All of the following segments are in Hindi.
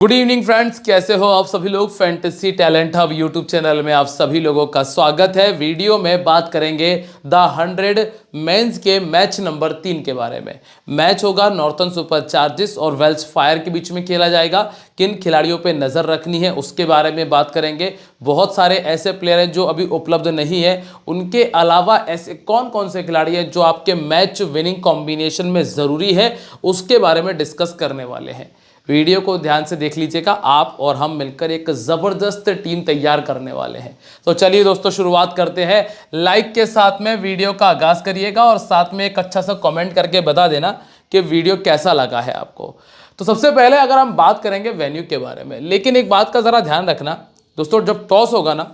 गुड इवनिंग फ्रेंड्स, कैसे हो आप सभी लोग। Fantasy talent hub YouTube channel में आप सभी लोगों का स्वागत है। वीडियो में बात करेंगे द 100 मेंस के मैच नंबर 3 के बारे में। मैच होगा नॉर्थर्न सुपर चार्जर्स और वेल्स फायर के बीच में खेला जाएगा। किन खिलाड़ियों पे नज़र रखनी है उसके बारे में बात करेंगे। बहुत सारे ऐसे प्लेयर हैं जो अभी उपलब्ध नहीं है, उनके अलावा ऐसे कौन कौन से खिलाड़ी हैं जो आपके मैच विनिंग कॉम्बिनेशन में ज़रूरी है, उसके बारे में डिस्कस करने वाले हैं। वीडियो को ध्यान से देख लीजिएगा, आप और हम मिलकर एक ज़बरदस्त टीम तैयार करने वाले हैं। तो चलिए दोस्तों, शुरुआत करते हैं। लाइक के साथ में वीडियो का आगाज़ करिएगा और साथ में एक अच्छा सा कमेंट करके बता देना कि वीडियो कैसा लगा है आपको। तो सबसे पहले अगर हम बात करेंगे वेन्यू के बारे में, लेकिन एक बात का ज़रा ध्यान रखना दोस्तों, जब टॉस होगा ना,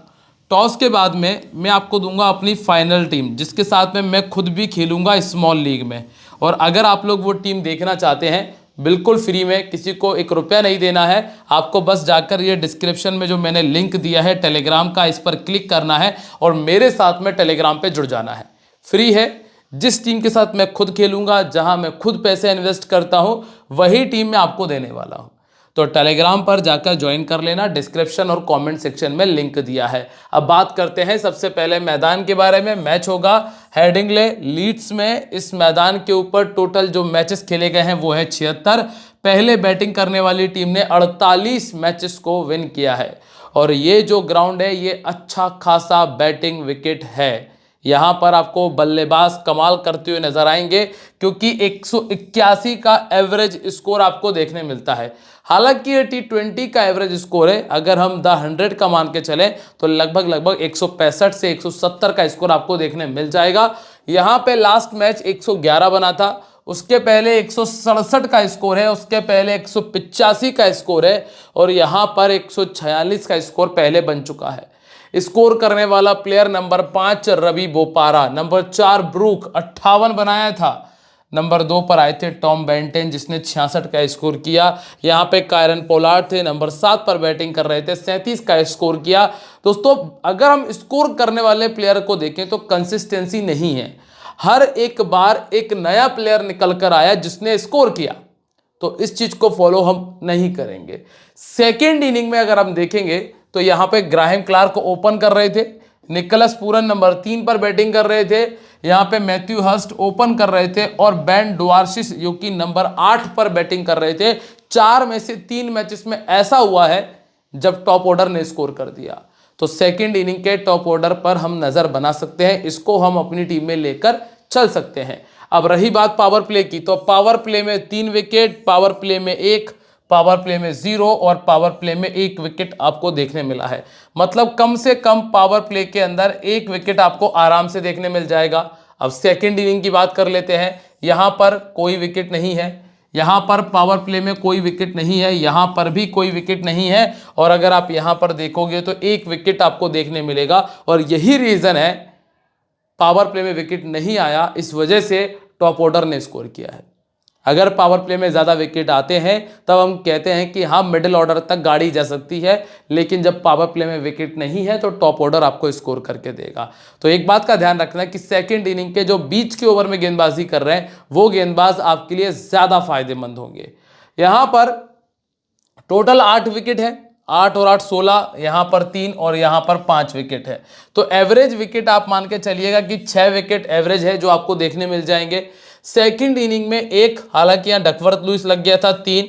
टॉस के बाद में मैं आपको दूंगा अपनी फाइनल टीम, जिसके साथ में मैं खुद भी खेलूंगा स्मॉल लीग में। और अगर आप लोग वो टीम देखना चाहते हैं, बिल्कुल फ्री में, किसी को 1 रुपया नहीं देना है आपको। बस जाकर ये डिस्क्रिप्शन में जो मैंने लिंक दिया है टेलीग्राम का, इस पर क्लिक करना है और मेरे साथ में टेलीग्राम पे जुड़ जाना है। फ्री है। जिस टीम के साथ मैं खुद खेलूंगा, जहां मैं खुद पैसे इन्वेस्ट करता हूं, वही टीम मैं आपको देने वाला हूं। तो टेलीग्राम पर जाकर ज्वाइन कर लेना, डिस्क्रिप्शन और कमेंट सेक्शन में लिंक दिया है। अब बात करते हैं सबसे पहले मैदान के बारे में। मैच होगा हेडिंगले लीड्स में। इस मैदान के ऊपर टोटल जो मैचेस खेले गए हैं वो है 76। पहले बैटिंग करने वाली टीम ने 48 मैचेस को विन किया है और ये जो ग्राउंड है ये अच्छा खासा बैटिंग विकेट है। यहाँ पर आपको बल्लेबाज कमाल करते हुए नजर आएंगे, क्योंकि 181 का एवरेज स्कोर आपको देखने मिलता है। हालांकि ये T20 का एवरेज स्कोर है, अगर हम द 100 का मान के चलें तो लगभग 165 से 170 का स्कोर आपको देखने मिल जाएगा। यहाँ पे लास्ट मैच 111 बना था, उसके पहले 167 का स्कोर है, उसके पहले 185 का स्कोर है और यहाँ पर 146 का स्कोर पहले बन चुका है। स्कोर करने वाला player number 5 Ravi Bopara, number 4 Brook 58 बनाया था, नंबर 2 पर आए थे टॉम बेंटेन जिसने 66 का स्कोर किया। यहाँ पे कायरन पोलार्ड थे, नंबर 7 पर बैटिंग कर रहे थे, 37 का स्कोर किया। दोस्तों, अगर हम स्कोर करने वाले प्लेयर को देखें तो कंसिस्टेंसी नहीं है। हर एक बार एक नया प्लेयर निकल कर आया जिसने स्कोर किया, तो इस चीज को फॉलो हम नहीं करेंगे। सेकेंड इनिंग में अगर हम देखेंगे तो यहाँ पे ग्राहम क्लार्क ओपन कर रहे थे, निकोलस पूरन नंबर 3 पर बैटिंग कर रहे थे, यहाँ पे मैथ्यू हर्स्ट ओपन कर रहे थे और बेन डुआर्सिस जो कि नंबर 8 पर बैटिंग कर रहे थे। 4 में से 3 मैचेस में ऐसा हुआ है जब टॉप ऑर्डर ने स्कोर कर दिया। तो सेकेंड इनिंग के टॉप ऑर्डर पर हम नजर बना सकते हैं, इसको हम अपनी टीम में लेकर चल सकते हैं। अब रही बात पावर प्ले की, तो पावर प्ले में 3 विकेट, पावर प्ले में 1, पावर प्ले में 0 और पावर प्ले में 1 विकेट आपको देखने मिला है। मतलब कम से कम पावर प्ले के अंदर 1 विकेट आपको आराम से देखने मिल जाएगा। अब सेकेंड इनिंग की बात कर लेते हैं। यहाँ पर कोई विकेट नहीं है, यहाँ पर पावर प्ले में कोई विकेट नहीं है, यहाँ पर भी कोई विकेट नहीं है और अगर आप यहाँ पर देखोगे तो 1 विकेट आपको देखने मिलेगा। और यही रीज़न है पावर प्ले में विकेट नहीं आया, इस वजह से टॉप ऑर्डर ने स्कोर किया है। अगर पावर प्ले में ज़्यादा विकेट आते हैं तब हम कहते हैं कि हाँ, मिडिल ऑर्डर तक गाड़ी जा सकती है, लेकिन जब पावर प्ले में विकेट नहीं है तो टॉप ऑर्डर आपको स्कोर करके देगा। तो एक बात का ध्यान रखना है कि सेकंड इनिंग के जो बीच के ओवर में गेंदबाजी कर रहे हैं वो गेंदबाज आपके लिए ज़्यादा फायदेमंद होंगे। यहाँ पर टोटल 8 विकेट है, 8 और 8 16, यहाँ पर 3 और यहाँ पर 5 विकेट है। तो एवरेज विकेट आप मान के चलिएगा कि 6 विकेट एवरेज है जो आपको देखने मिल जाएंगे। सेकंड इनिंग में 1, हालांकि यहाँ डकवर्थ लुइस लग गया था, 3,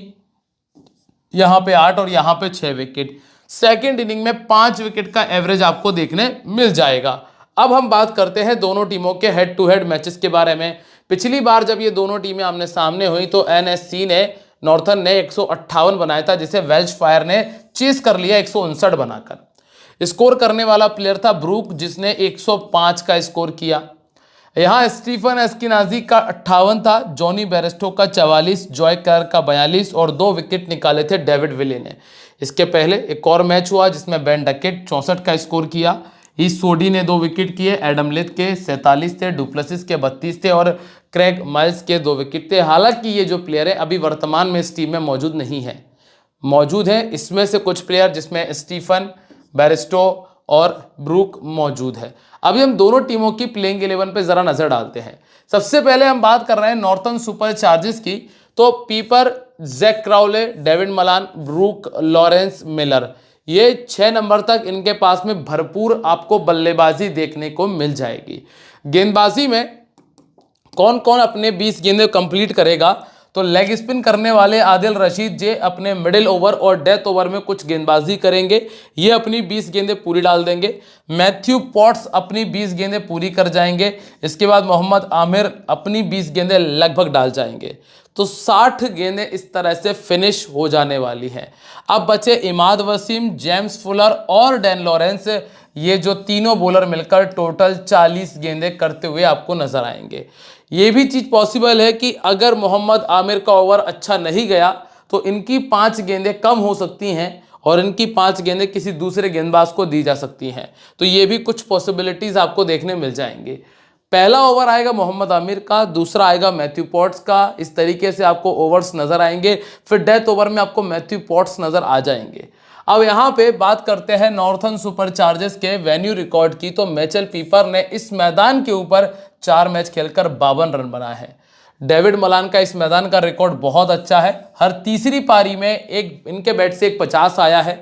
यहाँ पे 8 और यहाँ पे 6 विकेट। सेकंड इनिंग में 5 विकेट का एवरेज आपको देखने मिल जाएगा। अब हम बात करते हैं दोनों टीमों के हेड टू हेड मैचेस के बारे में। पिछली बार जब ये दोनों टीमें आमने सामने हुई तो NSC ने, नॉर्थर्न ने 158 बनाया था, जिसे वेल्स फायर ने चेस कर लिया 159 बनाकर। स्कोर करने वाला प्लेयर था ब्रूक जिसने 105 का स्कोर किया। यहाँ स्टीफन एस्किनाजी का 58 था, जॉनी बेरेस्टो का 44, जॉय क्लार्क का 42 और 2 विकेट निकाले थे डेविड विले ने। इसके पहले एक और मैच हुआ जिसमें बेन डकेट 64 का स्कोर किया, इस सोडी ने 2 विकेट किए, एडम लेथ के 47 थे, डुप्लेसिस के 32 थे और क्रेग माइल्स के 2 विकेट थे। हालांकि ये जो प्लेयर है अभी वर्तमान में इस टीम में मौजूद नहीं है, मौजूद है इसमें से कुछ प्लेयर जिसमें स्टीफन, बेरेस्टो और ब्रूक मौजूद है। अभी हम दोनों टीमों की प्लेइंग 11 पे जरा नजर डालते हैं। सबसे पहले हम बात कर रहे हैं नॉर्थर्न सुपर चार्जर्स की। तो Pepper Jack Crawley, David Malan, Brook Lawrence Miller, ये 6 नंबर तक इनके पास में भरपूर आपको बल्लेबाजी देखने को मिल जाएगी। गेंदबाजी में कौन कौन अपने 20 गेंदें कंप्लीट करेगा, तो लेग स्पिन करने वाले आदिल रशीद जे अपने मिडिल ओवर और डेथ ओवर में कुछ गेंदबाजी करेंगे, ये अपनी 20 गेंदें पूरी डाल देंगे। मैथ्यू पॉट्स अपनी 20 गेंदें पूरी कर जाएंगे। इसके बाद मोहम्मद आमिर अपनी 20 गेंदें लगभग डाल जाएंगे। तो 60 गेंदें इस तरह से फिनिश हो जाने वाली हैं। अब बचे इमाद वसीम, जेम्स फुलर और डैन लॉरेंस, ये जो तीनों बॉलर मिलकर टोटल 40 गेंदें करते हुए आपको नजर आएंगे। ये भी चीज़ पॉसिबल है कि अगर मोहम्मद आमिर का ओवर अच्छा नहीं गया तो इनकी 5 गेंदें कम हो सकती हैं और इनकी 5 गेंदें किसी दूसरे गेंदबाज को दी जा सकती हैं। तो ये भी कुछ पॉसिबिलिटीज़ आपको देखने मिल जाएंगे। पहला ओवर आएगा मोहम्मद आमिर का, दूसरा आएगा मैथ्यू पॉट्स का। इस तरीके से आपको ओवर्स नजर आएंगे। फिर डेथ ओवर में आपको मैथ्यू पॉट्स नजर आ जाएंगे। अब यहाँ पे बात करते हैं नॉर्थर्न सुपरचार्जर्स के वेन्यू रिकॉर्ड की। तो मिचेल पीपर ने इस मैदान के ऊपर 4 मैच खेलकर 52 रन बनाए हैं। डेविड मलान का इस मैदान का रिकॉर्ड बहुत अच्छा है। हर तीसरी पारी में एक इनके बैट से एक 50 आया है।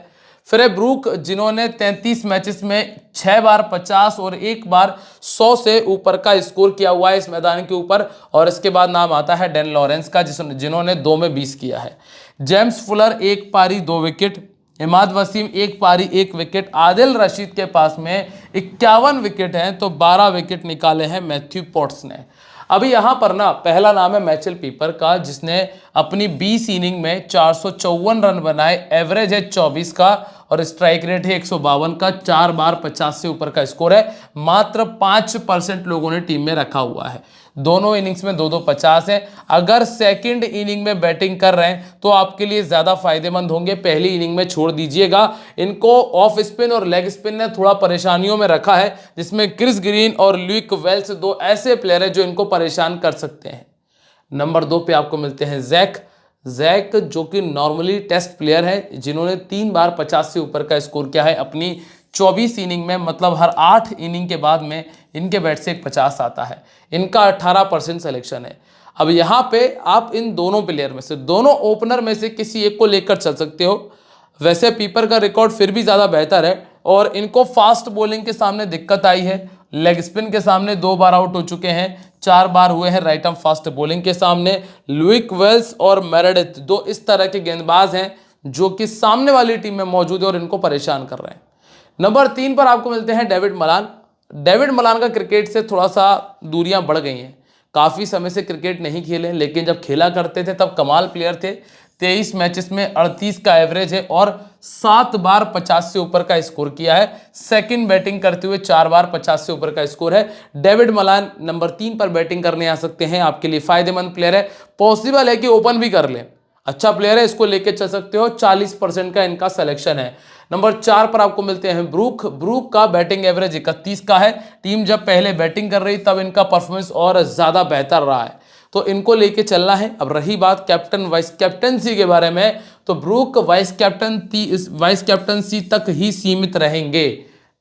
फिर है ब्रूक, जिन्होंने 33 मैचेस में 6 बार 50 और 1 बार 100 से ऊपर का स्कोर किया हुआ है इस मैदान के ऊपर। और इसके बाद नाम आता है डैन लॉरेंस का, जिन्होंने 2 में 20 किया है। जेम्स फुलर 1 पारी 2 विकेट, इमाद वसीम 1 पारी 1 विकेट, आदिल रशीद के पास में 51 विकेट हैं। तो 12 विकेट निकाले हैं मैथ्यू पॉट्स ने। अभी यहाँ पर ना पहला नाम है मिचेल पीपर का, जिसने अपनी 20 इनिंग में 454 रन बनाए, एवरेज है 24 का और स्ट्राइक रेट है 152 का। 4 बार 50 से ऊपर का स्कोर है। मात्र 5% लोगों ने टीम में रखा हुआ है। दोनों इनिंग्स में 2-2 50 है। अगर सेकंड इनिंग में बैटिंग कर रहे हैं तो आपके लिए ज़्यादा फायदेमंद होंगे। पहली इनिंग में छोड़ दीजिएगा। इनको ऑफ स्पिन और लेग स्पिन ने थोड़ा परेशानियों में रखा है, जिसमें क्रिस ग्रीन और ल्यूक वेल्स 2 ऐसे प्लेयर हैं जो इनको परेशान कर सकते हैं। नंबर 2 पे आपको मिलते हैं जैक, जो कि नॉर्मली टेस्ट प्लेयर है, जिन्होंने 3 बार 50 से ऊपर का स्कोर किया है अपनी 24 इनिंग में। मतलब हर 8 इनिंग के बाद में इनके बैट से एक 50 आता है। इनका 18% सिलेक्शन है। अब यहाँ पे आप इन दोनों प्लेयर में से, दोनों ओपनर में से किसी एक को लेकर चल सकते हो। वैसे पीपर का रिकॉर्ड फिर भी ज़्यादा बेहतर है और इनको फास्ट बॉलिंग के सामने दिक्कत आई है। लेग स्पिन के सामने 2 बार आउट हो चुके हैं, 4 बार हुए हैं राइट आर्म फास्ट बॉलिंग के सामने। लुइक वेल्स और मेरेडिथ 2 इस तरह के गेंदबाज हैं जो कि सामने वाली टीम में मौजूद है और इनको परेशान कर रहे हैं। नंबर 3 पर आपको मिलते हैं डेविड मलान। डेविड मलान का क्रिकेट से थोड़ा सा दूरियां बढ़ गई हैं। काफ़ी समय से क्रिकेट नहीं खेले, लेकिन जब खेला करते थे तब कमाल प्लेयर थे। 23 मैचेस में 38 का एवरेज है और 7 बार 50 से ऊपर का स्कोर किया है। सेकंड बैटिंग करते हुए 4 बार 50 से ऊपर का स्कोर है। डेविड मलान नंबर 3 पर बैटिंग करने आ सकते हैं, आपके लिए फायदेमंद प्लेयर है। पॉसिबल है कि ओपन भी कर लें, अच्छा प्लेयर है, इसको लेके चल सकते हो। 40% का इनका सिलेक्शन है। नंबर 4 पर आपको मिलते हैं ब्रूक का बैटिंग एवरेज 31 का है। टीम जब पहले बैटिंग कर रही तब इनका परफॉर्मेंस और ज़्यादा बेहतर रहा है, तो इनको लेके चलना है। अब रही बात कैप्टन वाइस कैप्टनसी के बारे में, तो ब्रूक वाइस कैप्टनसी तक ही सीमित रहेंगे।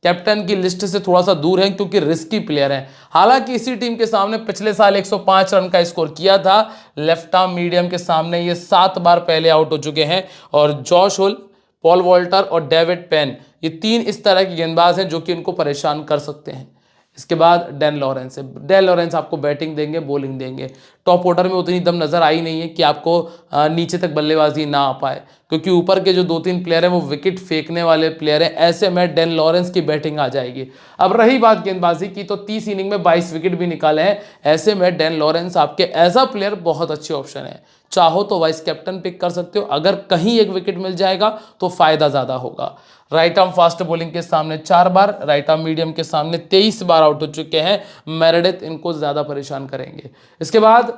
कैप्टन की लिस्ट से थोड़ा सा दूर है क्योंकि रिस्की प्लेयर हैं। हालांकि इसी टीम के सामने पिछले साल 105 रन का स्कोर किया था। लेफ्ट आर्म मीडियम के सामने ये 7 बार पहले आउट हो चुके हैं। और जॉश हुल, पॉल वॉल्टर और डेविड पेन, ये 3 इस तरह के गेंदबाज हैं जो कि इनको परेशान कर सकते हैं। इसके बाद डैन लॉरेंस है। डैन लॉरेंस आपको बैटिंग देंगे, बॉलिंग देंगे। टॉप ऑर्डर में उतनी दम नज़र आई नहीं है कि आपको नीचे तक बल्लेबाजी ना आ पाए, क्योंकि ऊपर के जो 2-3 प्लेयर हैं वो विकेट फेंकने वाले प्लेयर हैं। ऐसे में डैन लॉरेंस की बैटिंग आ जाएगी। अब रही बात गेंदबाजी की, तो 30 इनिंग में 22 विकेट भी निकाले हैं। ऐसे में डैन लॉरेंस आपके एज अ प्लेयर बहुत अच्छे ऑप्शन है। चाहो तो वाइस कैप्टन पिक कर सकते हो, अगर कहीं एक विकेट मिल जाएगा तो फायदा ज़्यादा होगा। राइट आर्म फास्ट बॉलिंग के सामने 4 बार, राइट आर्म मीडियम के सामने 23 बार आउट हो चुके हैं। मेरेडिथ इनको ज़्यादा परेशान करेंगे। इसके बाद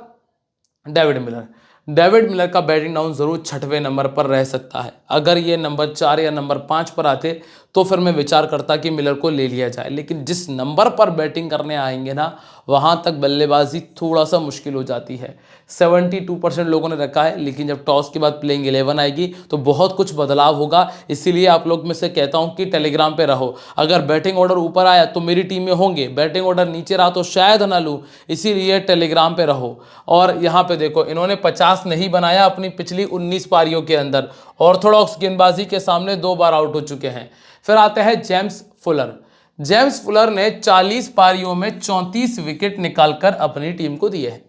डेविड मिलर का बैटिंग डाउन जरूर 6वें नंबर पर रह सकता है। अगर ये नंबर 4 या नंबर 5 पर आते तो फिर मैं विचार करता कि मिलर को ले लिया जाए, लेकिन जिस नंबर पर बैटिंग करने आएंगे ना, वहाँ तक बल्लेबाजी थोड़ा सा मुश्किल हो जाती है। 72% लोगों ने रखा है, लेकिन जब टॉस के बाद प्लेइंग 11 आएगी तो बहुत कुछ बदलाव होगा। इसीलिए आप लोग में से कहता हूँ कि टेलीग्राम पे रहो। अगर बैटिंग ऑर्डर ऊपर आया तो मेरी टीम में होंगे, बैटिंग ऑर्डर नीचे रहा तो शायद ना लूँ, इसीलिए टेलीग्राम पे रहो। और यहाँ पे देखो, इन्होंने 50 इतिहास नहीं बनाया अपनी पिछली 19 पारियों के अंदर। ऑर्थोडॉक्स गेंदबाजी के सामने 2 बार आउट हो चुके हैं। फिर आते हैं जेम्स फुलर। जेम्स फुलर ने 40 पारियों में 34 विकेट निकालकर अपनी टीम को दिए हैं।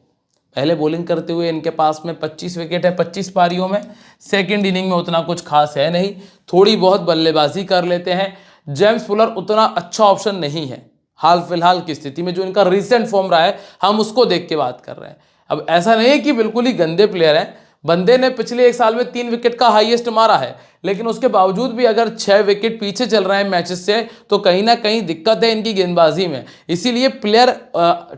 पहले बॉलिंग करते हुए इनके पास में 25 विकेट है 25 पारियों में। सेकंड इनिंग में उतना कुछ खास है नहीं, थोड़ी बहुत बल्लेबाजी कर लेते हैं। जेम्स फुलर उतना अच्छा ऑप्शन नहीं है हाल फिलहाल की स्थिति में। जो इनका रिसेंट फॉर्म रहा है हम उसको देख के बात कर रहे हैं। अब ऐसा नहीं है कि बिल्कुल ही गंदे प्लेयर हैं। बंदे ने पिछले 1 साल में 3 विकेट का हाईएस्ट मारा है, लेकिन उसके बावजूद भी अगर 6 विकेट पीछे चल रहे हैं मैचेस से, तो कहीं ना कहीं दिक्कत है इनकी गेंदबाजी में। इसीलिए प्लेयर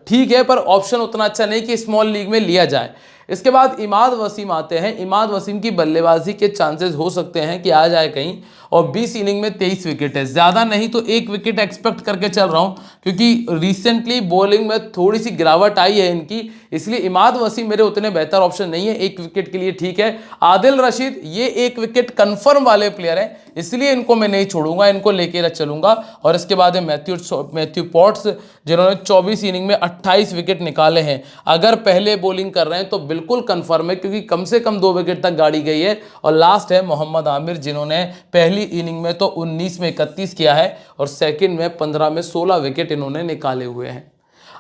ठीक है, पर ऑप्शन उतना अच्छा नहीं कि स्मॉल लीग में लिया जाए। इसके बाद इमाद वसीम आते हैं। इमाद वसीम की बल्लेबाजी के चांसेस हो सकते हैं कि आ जाए कहीं, और 20 इनिंग में 23 विकेट है, ज़्यादा नहीं तो 1 विकेट एक्सपेक्ट करके चल रहा हूं, क्योंकि रिसेंटली बॉलिंग में थोड़ी सी गिरावट आई है इनकी। इसलिए इमाद वसीम मेरे उतने बेहतर ऑप्शन नहीं है, 1 विकेट के लिए ठीक है। आदिल रशीद ये 1 विकेट कंफर्म वाले प्लेयर हैं, इसलिए इनको मैं नहीं छोड़ूंगा, इनको लेकर चलूंगा। और इसके बाद है मैथ्यू पॉट्स, जिन्होंने 24 इनिंग में 28 विकेट निकाले हैं। अगर पहले बॉलिंग कर रहे हैं तो बिल्कुल कंफर्म है, क्योंकि कम से कम 2 विकेट तक गाड़ी गई है। और लास्ट है मोहम्मद आमिर, जिन्होंने पहली इनिंग में तो 19 में 31 किया है, और सेकंड में 15 में 16 विकेट इन्होंने निकाले हुए हैं।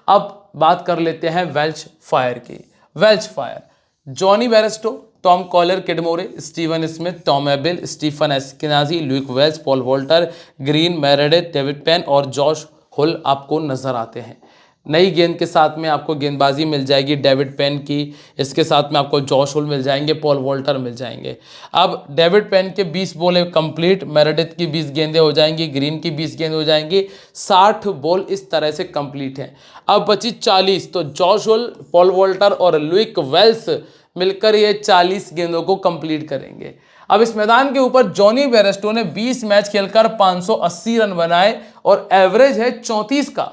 अब बात कर लेते हैं वेल्च फायर की। Welsh Fire, Jonny Bairstow, Tom Kohler, Cadmore, Steven Smith, Tom Abell, Stephen Eskinazi, Luke Wells, Paul Walter, Green, Meredith, David Payne और जॉश हुल आपको नजर आते हैं। नई गेंद के साथ में आपको गेंदबाजी मिल जाएगी डेविड पेन की, इसके साथ में आपको जॉश हुल मिल जाएंगे, पॉल वॉल्टर मिल जाएंगे। अब डेविड पेन के 20 बॉल कंप्लीट, मेरेडिथ की 20 गेंदें हो जाएंगी, ग्रीन की 20 गेंद हो जाएंगी, 60 बॉल इस तरह से कंप्लीट हैं। अब बची 40, तो जॉश हुल, पॉल वॉल्टर और लुइक वेल्स मिलकर ये 40 गेंदों को कंप्लीट करेंगे। अब इस मैदान के ऊपर जॉनी बेयरस्टो ने 20 मैच खेलकर 580 रन बनाए और एवरेज है 34 का,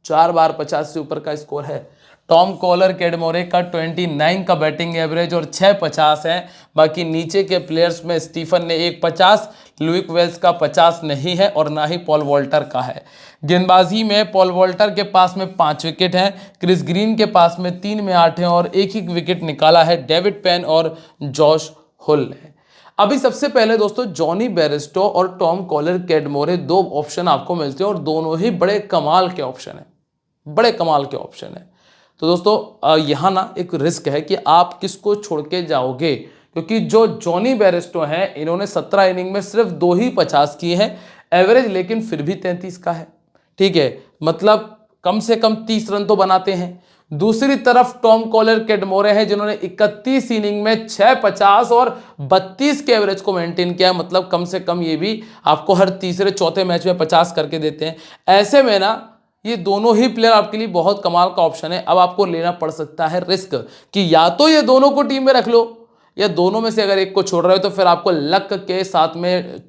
4 बार 50 से ऊपर का स्कोर है। टॉम कॉलर, कैडमोरे का 29 का बैटिंग एवरेज और 6 50 है। बाकी नीचे के प्लेयर्स में स्टीफन ने 1 50, लुइक वेल्स का 50 नहीं है और ना ही पॉल वॉल्टर का है। गेंदबाजी में पॉल वॉल्टर के पास में 5 विकेट हैं, क्रिस ग्रीन के पास में 3 में 8 हैं और एक ही विकेट निकाला है डेविड पेन और जॉश हुल ने। अभी सबसे पहले दोस्तों जॉनी बेयरस्टो और टॉम कॉलर, कैडमोरे 2 ऑप्शन आपको मिलते हैं और दोनों ही बड़े कमाल के ऑप्शन हैं, बड़े कमाल के ऑप्शन है। तो दोस्तों यहाँ ना एक रिस्क है कि आप किसको छोड़ के जाओगे, क्योंकि जो जॉनी बेयरस्टो हैं इन्होंने 17 इनिंग में सिर्फ 2 ही 50 किए हैं, एवरेज लेकिन फिर भी 33 का है। ठीक है, मतलब कम से कम 30 रन तो बनाते हैं। दूसरी तरफ टॉम कॉलर, कैडमोरे हैं जिन्होंने 31 इनिंग में 6 50 और 32 के एवरेज को मेंटेन किया, मतलब कम से कम ये भी आपको हर तीसरे चौथे मैच में 50 करके देते हैं। ऐसे में ना ये दोनों ही प्लेयर आपके लिए बहुत कमाल का ऑप्शन है। अब आपको लेना पड़ सकता है रिस्क कि या तो ये दोनों को टीम में रख लो, या दोनों में से अगर एक को छोड़ रहे हो तो फिर आपको लक के साथ में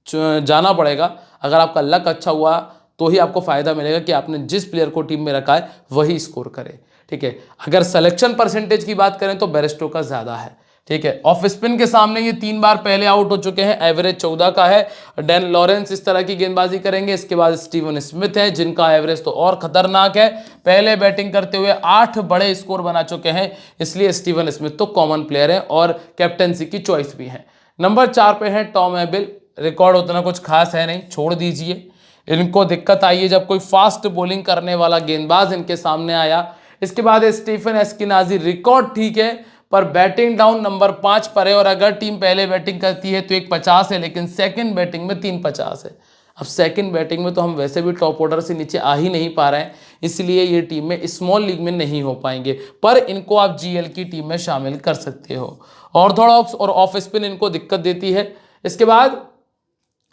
जाना पड़ेगा। अगर आपका लक अच्छा हुआ तो ही आपको फायदा मिलेगा कि आपने जिस प्लेयर को टीम में रखा है वही स्कोर करे। ठीक है, अगर सिलेक्शन परसेंटेज की बात करें तो बेयरस्टो का ज्यादा है। ठीक है, ऑफ स्पिन के सामने ये 3 बार पहले आउट हो चुके हैं, एवरेज 14 का है। डैन लॉरेंस इस तरह की गेंदबाजी करेंगे। इसके बाद स्टीवन स्मिथ है जिनका एवरेज तो और खतरनाक है, पहले बैटिंग करते हुए 8 बड़े स्कोर बना चुके हैं, इसलिए स्टीवन स्मिथ तो कॉमन प्लेयर है और कैप्टनसी की चॉइस भी है। नंबर 4 पे है टॉम एबिल, रिकॉर्ड उतना कुछ खास है नहीं, छोड़ दीजिए। इनको दिक्कत आई है जब कोई फास्ट बॉलिंग करने वाला गेंदबाज इनके सामने आया। इसके बाद स्टीफन एस्किनाजी, रिकॉर्ड ठीक है पर बैटिंग डाउन नंबर 5 पर है, और अगर टीम पहले बैटिंग करती है तो 1 50 है, लेकिन सेकंड बैटिंग में 3 50 है। अब सेकंड बैटिंग में तो हम वैसे भी टॉप ऑर्डर से नीचे आ ही नहीं पा रहे हैं, इसलिए ये टीम में स्मॉल लीग में नहीं हो पाएंगे, पर इनको आप जीएल की टीम में शामिल कर सकते हो। ऑर्थोडॉक्स और ऑफ स्पिन इनको दिक्कत देती है। इसके बाद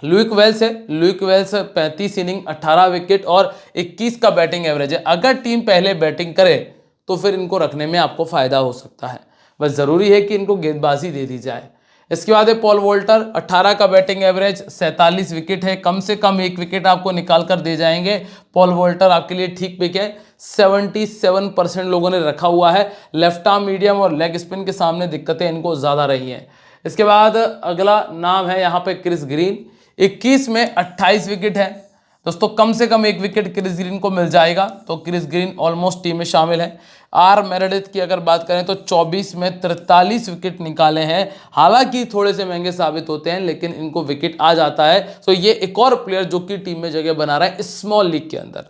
लुइक वेल्स है, लुइक वेल्स 35 इनिंग 18 विकेट और 21 का बैटिंग एवरेज है। अगर टीम पहले बैटिंग करे तो फिर इनको रखने में आपको फायदा हो सकता है, बस ज़रूरी है कि इनको गेंदबाजी दे दी जाए। इसके बाद है पॉल वॉल्टर, 18 का बैटिंग एवरेज, 47 विकेट है, कम से कम 1 विकेट आपको निकाल कर दे जाएंगे। पॉल वॉल्टर आपके लिए ठीक पिक है, 77% लोगों ने रखा हुआ है। लेफ्ट आर्म मीडियम और लेग स्पिन के सामने दिक्कतें इनको ज़्यादा रही हैं। इसके बाद अगला नाम है यहाँ पे क्रिस ग्रीन, 21 में 28 विकेट है। दोस्तों कम से कम 1 विकेट क्रिस ग्रीन को मिल जाएगा, तो क्रिस ग्रीन ऑलमोस्ट टीम में शामिल है। आर मेरेडिथ की अगर बात करें तो 24 में 43 विकेट निकाले हैं, हालांकि थोड़े से महंगे साबित होते हैं लेकिन इनको विकेट आ जाता है। तो ये एक और प्लेयर जो कि टीम में जगह बना रहा है स्मॉल लीग के अंदर,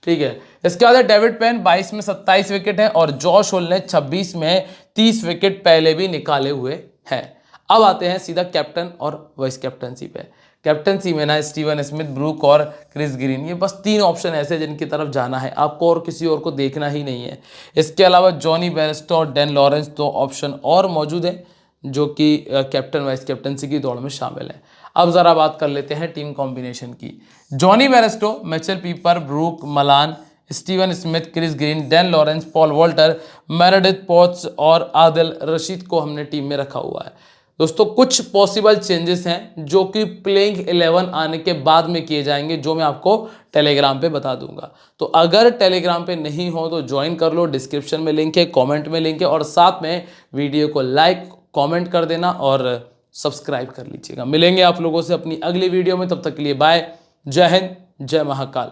ठीक है। इसके बाद डेविड पेन 22 में 27 विकेट है और जॉश होल ने 26 में 30 विकेट पहले भी निकाले हुए हैं। अब आते हैं सीधा कैप्टन और वाइस कैप्टनसी पे। कैप्टनसी में ना स्टीवन स्मिथ, ब्रूक और क्रिस ग्रीन, ये बस 3 ऑप्शन ऐसे हैं जिनकी तरफ जाना है आपको और किसी और को देखना ही नहीं है। इसके अलावा जॉनी बेयरस्टो और डैन लॉरेंस 2 ऑप्शन और मौजूद हैं जो कि कैप्टन वाइस कैप्टनसी की दौड़ में शामिल है। अब जरा बात कर लेते हैं टीम कॉम्बिनेशन की। Johnny Bairstow, Mitchell Pepper, Brook Malan, Steven Smith, Chris Green, Dan Lawrence, Paul Walter, Meredith Potts और आदिल रशीद को हमने टीम में रखा हुआ है। दोस्तों कुछ पॉसिबल चेंजेस हैं जो कि प्लेइंग 11 आने के बाद में किए जाएंगे, जो मैं आपको टेलीग्राम पे बता दूंगा। तो अगर टेलीग्राम पे नहीं हो तो ज्वाइन कर लो, डिस्क्रिप्शन में लिंक है, कमेंट में लिंक है, और साथ में वीडियो को लाइक कमेंट कर देना और सब्सक्राइब कर लीजिएगा। मिलेंगे आप लोगों से अपनी अगली वीडियो में, तब तक के लिए बाय, जय हिंद, जय महाकाल।